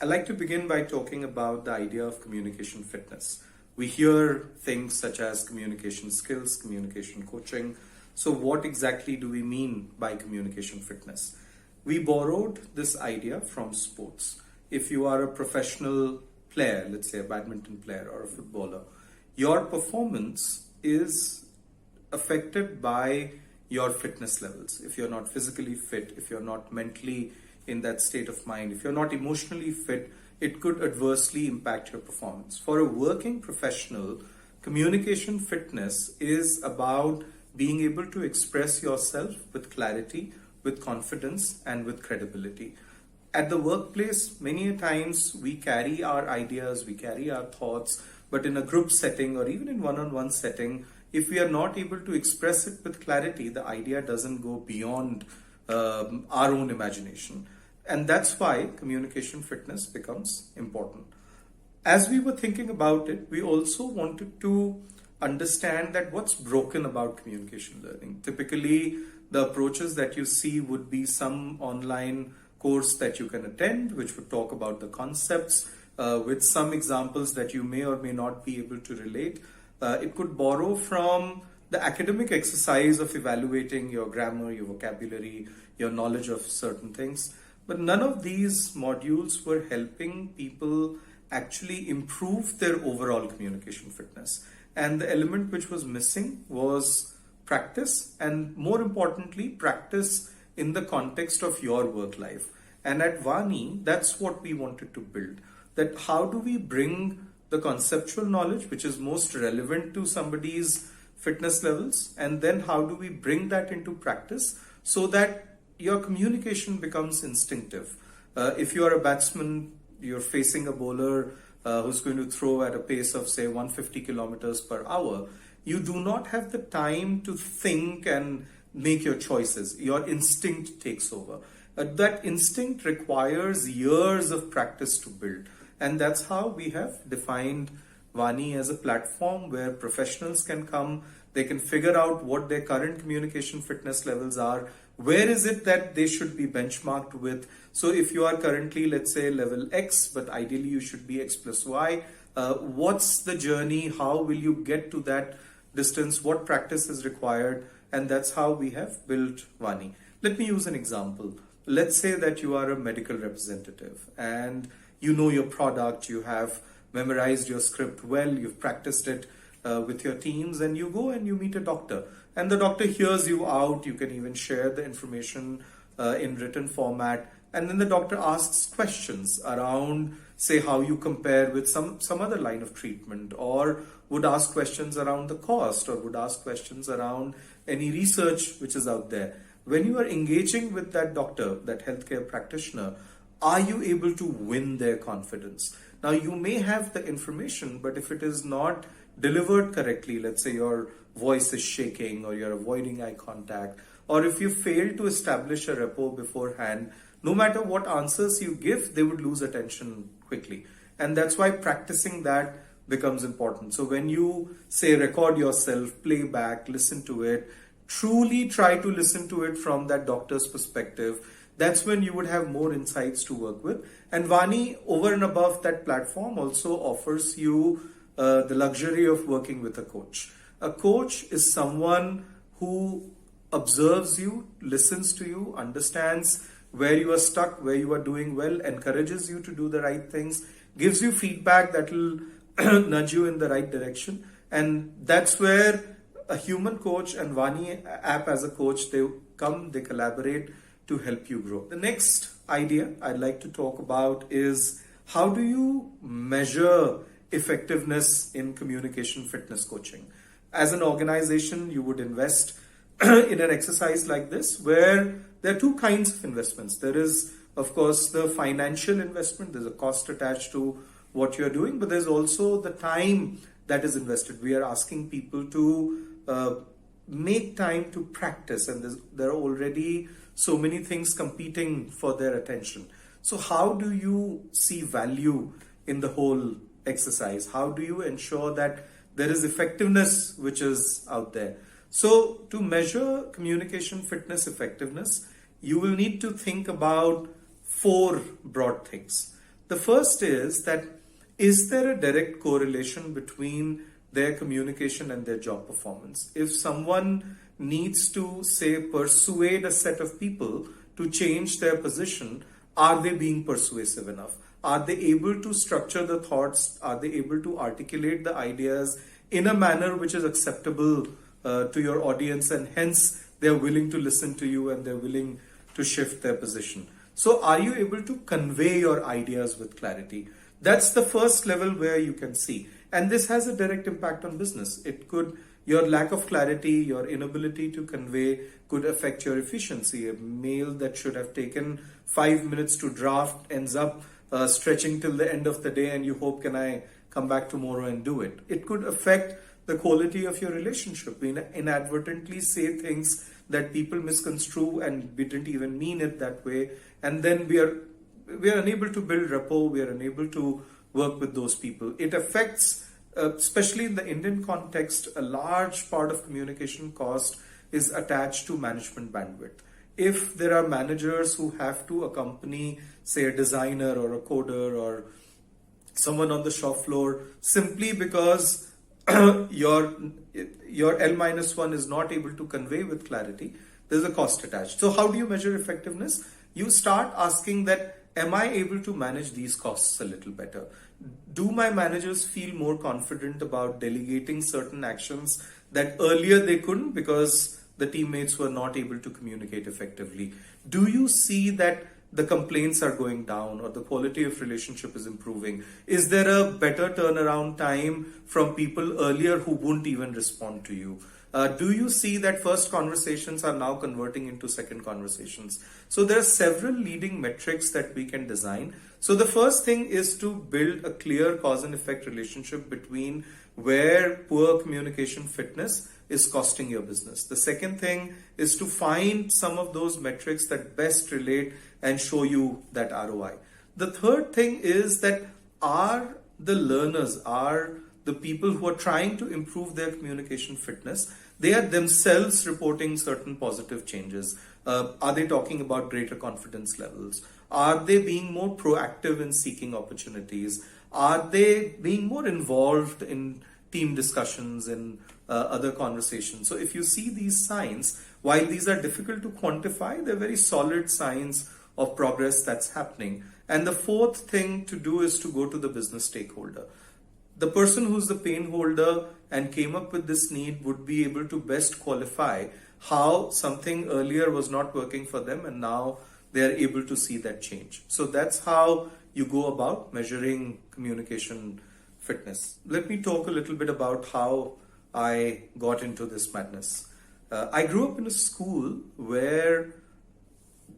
I like to begin by talking about the idea of communication fitness. We hear things such as communication skills, communication coaching. So, what exactly do we mean by communication fitness? We borrowed this idea from sports. If you are a professional player, let's say a badminton player or a footballer, your performance is affected by your fitness levels. If you're not physically fit, if you're not mentally in that state of mind, if you're not emotionally fit, it could adversely impact your performance. For a working professional, communication fitness is about being able to express yourself with clarity, with confidence, and with credibility. At the workplace, many times we carry our ideas, we carry our thoughts, but in a group setting or even in one-on-one setting, if we are not able to express it with clarity, the idea doesn't go beyond our own imagination. And that's why communication fitness becomes important. As we were thinking about it, we also wanted to understand that what's broken about communication learning. Typically, the approaches that you see would be some online course that you can attend, which would talk about the concepts with some examples that you may or may not be able to relate. It could borrow from the academic exercise of evaluating your grammar, your vocabulary, your knowledge of certain things. But none of these modules were helping people actually improve their overall communication fitness. And the element which was missing was practice, and more importantly, practice in the context of your work life. And at Vani, that's what we wanted to build. That how do we bring the conceptual knowledge, which is most relevant to somebody's fitness levels, and then how do we bring that into practice so that your communication becomes instinctive. If you are a batsman, you're facing a bowler who's going to throw at a pace of say 150 kilometers per hour, you do not have the time to think and make your choices. Your instinct takes over. That instinct requires years of practice to build. And that's how we have defined Vani as a platform where professionals can come, they can figure out what their current communication fitness levels are, where is it that they should be benchmarked with. So if you are currently, let's say, level X, but ideally you should be X plus Y, what's the journey? How will you get to that distance? What practice is required? And that's how we have built Vani. Let me use an example. Let's say that you are a medical representative and you know your product, you have memorized your script well, you've practiced it with your teams, and you go and you meet a doctor. And the doctor hears you out, you can even share the information in written format. And then the doctor asks questions around, say, how you compare with some other line of treatment, or would ask questions around the cost, or would ask questions around any research which is out there. When you are engaging with that doctor, that healthcare practitioner, are you able to win their confidence? Now, you may have the information, but if it is not delivered correctly, let's say your voice is shaking or you're avoiding eye contact, or if you fail to establish a rapport beforehand, no matter what answers you give, they would lose attention quickly. And that's why practicing that becomes important. So when you say record yourself, play back, listen to it, truly try to listen to it from that doctor's perspective. That's when you would have more insights to work with. And Vani, over and above that platform, also offers you the luxury of working with a coach. A coach is someone who observes you, listens to you, understands where you are stuck, where you are doing well, encourages you to do the right things, gives you feedback that will nudge you in the right direction. And that's where a human coach and Vani app as a coach, they come, they collaborate to help you grow. The next idea I'd like to talk about is how do you measure effectiveness in communication fitness coaching? As an organization, you would invest in an exercise like this where there are two kinds of investments. There is, of course, the financial investment. There's a cost attached to what you're doing, but there's also the time that is invested. We are asking people to make time to practice, and there are already so many things competing for their attention. So how do you see value in the whole exercise? How do you ensure that there is effectiveness which is out there? So to measure communication fitness effectiveness, you will need to think about four broad things. The first is that, is there a direct correlation between their communication and their job performance? If someone needs to, say, persuade a set of people to change their position, are they being persuasive enough? Are they able to structure the thoughts? Are they able to articulate the ideas in a manner which is acceptable to your audience, and hence they're willing to listen to you and they're willing to shift their position? So are you able to convey your ideas with clarity? That's the first level where you can see. And this has a direct impact on business. It could, your lack of clarity, your inability to convey could affect your efficiency. A mail that should have taken 5 minutes to draft ends up stretching till the end of the day, and you hope, can I come back tomorrow and do it? It could affect the quality of your relationship. We inadvertently say things that people misconstrue and we didn't even mean it that way. And then we are unable to build rapport. We are unable to work with those people. It affects, especially in the Indian context, a large part of communication cost is attached to management bandwidth. If there are managers who have to accompany, say, a designer or a coder or someone on the shop floor simply because your L-1 is not able to convey with clarity, there's a cost attached. So how do you measure effectiveness? You start asking that, am I able to manage these costs a little better? Do my managers feel more confident about delegating certain actions that earlier they couldn't because the teammates were not able to communicate effectively? Do you see that the complaints are going down or the quality of relationship is improving? Is there a better turnaround time from people earlier who wouldn't even respond to you? Do you see that first conversations are now converting into second conversations? So there are several leading metrics that we can design. So the first thing is to build a clear cause and effect relationship between where poor communication fitness is costing your business. The second thing is to find some of those metrics that best relate and show you that ROI. The third thing is that, are the learners, are the people who are trying to improve their communication fitness, they are themselves reporting certain positive changes. Are they talking about greater confidence levels? Are they being more proactive in seeking opportunities? Are they being more involved in team discussions and other conversations? So if you see these signs, while these are difficult to quantify, they're very solid signs of progress that's happening. And the fourth thing to do is to go to the business stakeholder. The person who's the pain holder and came up with this need would be able to best qualify how something earlier was not working for them and now they are able to see that change. So that's how you go about measuring communication fitness. Let me talk a little bit about how I got into this madness. I grew up in a school where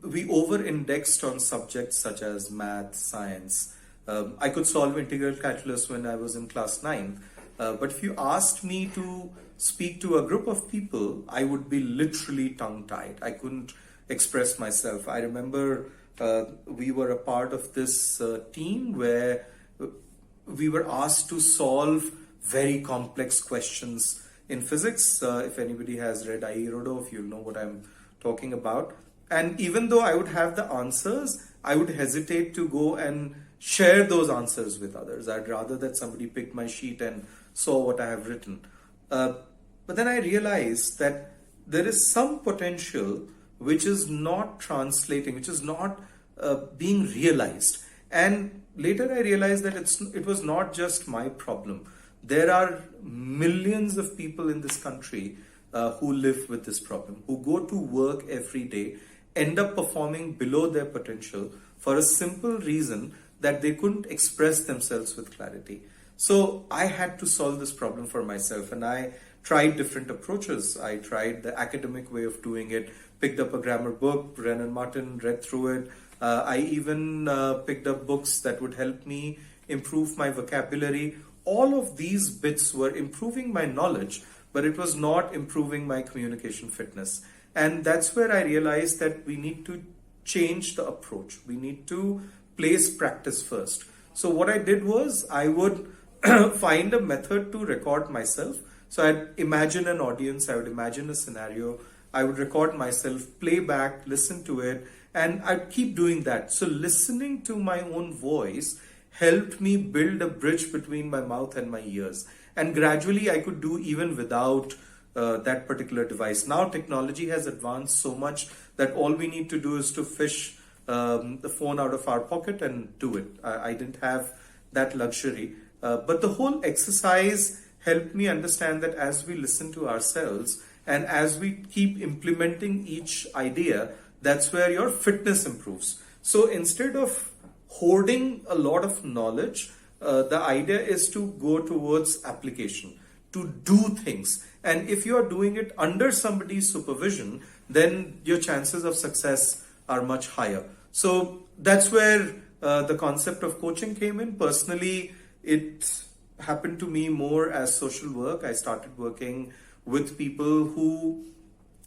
we over-indexed on subjects such as math, science. I could solve integral calculus when I was in class 9. But if you asked me to speak to a group of people, I would be literally tongue-tied. I couldn't express myself. I remember we were a part of this team where we were asked to solve very complex questions in physics. If anybody has read I.E. Rodolph, you'll know what I'm talking about. And even though I would have the answers, I would hesitate to go and share those answers with others. I'd rather that somebody picked my sheet and saw what I have written. But then I realized that there is some potential which is not translating, which is not being realized. And later I realized that it was not just my problem. There are millions of people in this country who live with this problem, who go to work every day, end up performing below their potential for a simple reason that they couldn't express themselves with clarity. So I had to solve this problem for myself, and I tried different approaches. I tried the academic way of doing it, picked up a grammar book, Brennan Martin, read through it. I even picked up books that would help me improve my vocabulary. All of these bits were improving my knowledge, but it was not improving my communication fitness. And that's where I realized that we need to change the approach. We need to place practice first. So what I did was I would find a method to record myself. So I'd imagine an audience, I would imagine a scenario, I would record myself, play back, listen to it, And I keep doing that. So listening to my own voice helped me build a bridge between my mouth and my ears. And gradually I could do even without that particular device. Now technology has advanced so much that all we need to do is to fish the phone out of our pocket and do it. I didn't have that luxury. But the whole exercise helped me understand that as we listen to ourselves and as we keep implementing each idea, that's where your fitness improves. So instead of hoarding a lot of knowledge, the idea is to go towards application, to do things. And if you are doing it under somebody's supervision, then your chances of success are much higher. So that's where the concept of coaching came in. Personally, it happened to me more as social work. I started working with people who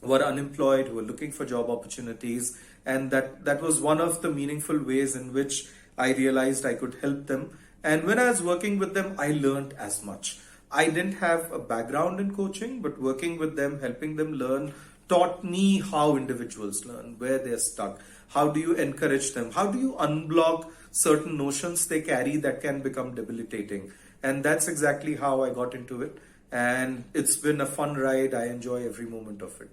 were unemployed, who were looking for job opportunities, and that was one of the meaningful ways in which I realized I could help them. And when I was working with them, I learned as much. I didn't have a background in coaching, but working with them, helping them learn, taught me how individuals learn, where they're stuck. How do you encourage them? How do you unblock certain notions they carry that can become debilitating? And that's exactly how I got into it. And it's been a fun ride. I enjoy every moment of it.